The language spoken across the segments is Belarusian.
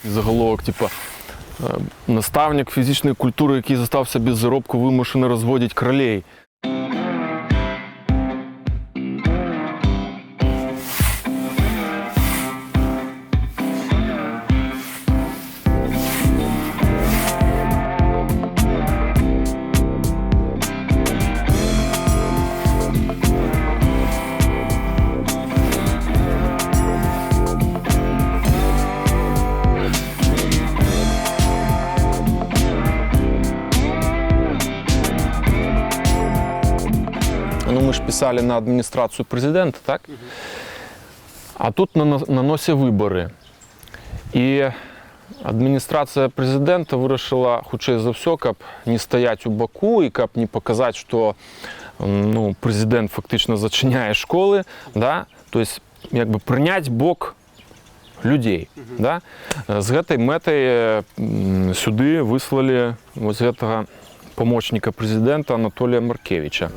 Заголовок, типа, наставник фізичної культури, який залишився без заробку, вимушений розводити кролей. Ну, мы же писали на администрацию президента, так? А тут на носі вибори. І адміністрація президента вирішила, хутчэй за все, каб не стоять у боку і каб не показати, що ну, президент фактично зачиняє школи, да? Тобто, якби прийняти бок людей. Да? З гэтай мэтай сюди вислали ось гэтага помощника президента Анатолія Маркевича.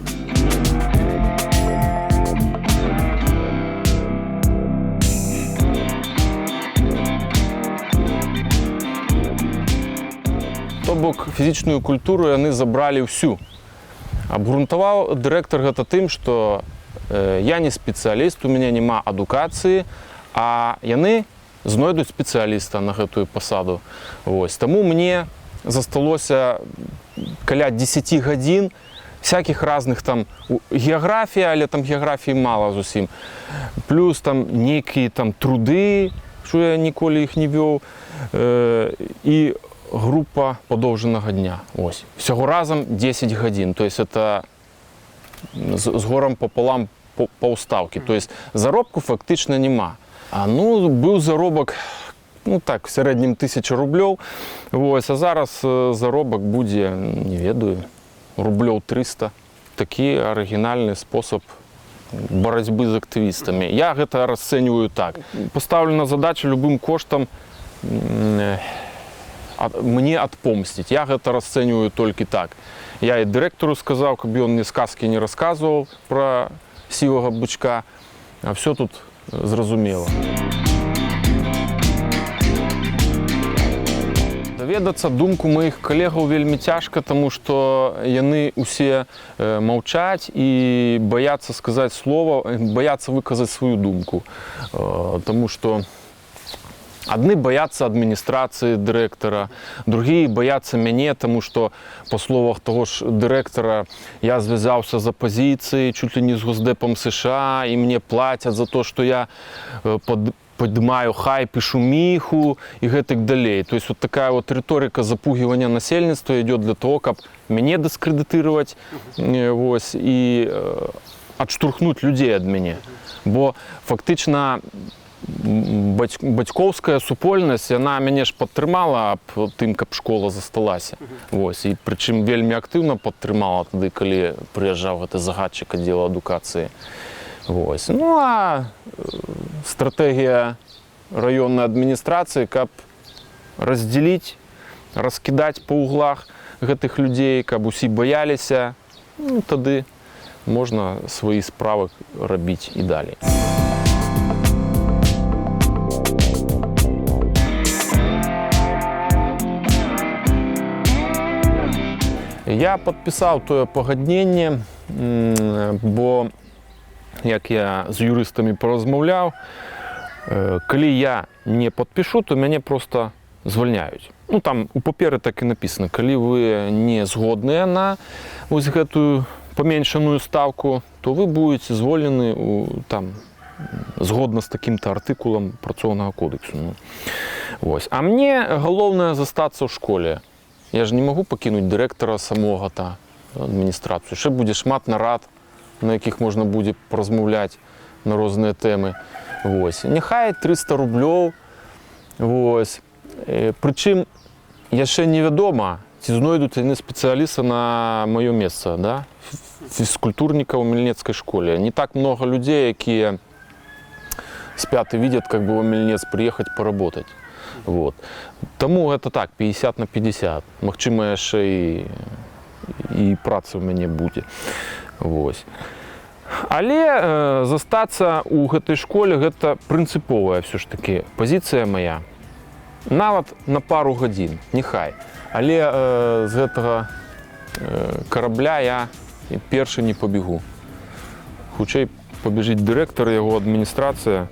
То бок фізичную культуру яны забралі ўсю. Абгрунтаваў дырэктар гэта тым, што я не спецыяліст, у мяне няма адукацыі, а яны знойдуць спецыяліста на гэтую пасаду. Вось. Таму мне засталося каля 10 гадзін всякіх разных там геаграфій, але там геаграфіі мала зусім. Плюс там нейкія там труды, што я ніколі іх не вёў, і група подовженого дня. Ось. Всього разом 10 годин. То есть это з горем пополам по уставці. То есть заробку фактично нема. А ну, був заробок, ну так, в середньому 1000 рублів. Ось. А зараз заробок буде, не ведаю, рублів 300. Такий оригінальний спосіб боротьби з активістами. Я гэта расцэньваю так. Поставлена задача любым коштам мне отпомстить. Я гэта расцэньваю толькі так. Я і дырэктару сказаў, каб ён мне сказкі не расказваў пра сівага бычка, а все тут зразумела. Даведацца думку маіх калегаў вельмі цяжка, таму што яны ўсе маўчаць і баяцца сказаць слова, баяцца выказаць сваю думку. Таму што адны баяцца адміністрацыі дырэктара, другія баяцца мяне, таму што, па словах таго ж дырэктара, я звязаўся з апазіцыяй, чуть ли не з Госдепам США, і мне плацяць за то, што я падымаю хайп і шуміху і гэтак далей. То есть вот такая вот рыторыка запугивания насельніцтва ідзе для того, каб мяне дыскрэдытырваць і адштурхнуць людзей ад мяне. Бо фактычна бацькоўская супольнасць, яна мяне ж падтрымала аб тым, каб школа засталася. Вось. І прычым вельмі актыўна падтрымала тады, калі прыязджаў гэты загадчык аддзела адукацыі. Вось. Ну а стратэгія раённай адміністрацыі, каб раздзеліць, раскідаць па углах гэтых людзей, каб усе баяліся, ну, тады можна свае справы рабіць і далей. Я падпісаў тое пагадненне, бо, як я з юрыстамі паразмаўляў, калі я не падпішу, то мяне проста звальняюць. Ну, там у паперы так і напісана, калі вы не згодныя на вось гэтую паменшаную стаўку, то вы будете звольнены там згодна з такім-то артыкулам працоўнага кодексу. Вось. А мне галоўнае застацца ў школе. Я ж не магу пакінуць дырэктара самога та адміністрацыю. Яшчэ будзе шмат нарад, на якіх можна будзе паразмаўляць на розныя тэмы. Вось. Няхай 300 рублёў. Вось. Прычым яшчэ невядома, ці знойдуць яны спецыяліста на маё месца, да? Фізкультурніка ў Мельнецкай школе. Не так много людзей, якія спят і видят, как бы в Мельнец приехать поработать. Вот. Таму гэта так, 50 на 50. Магчыма, яшчэ і праца ў мяне будзе. Вось. Але застацца ў гэтай школе гэта прынцыповая ўсё ж такі пазіцыя моя. нават на пару гадзін, няхай. Але з гэтага карабля я першы не пабегу. Хутчэй пабежыць дырэктар, яго адміністрацыя,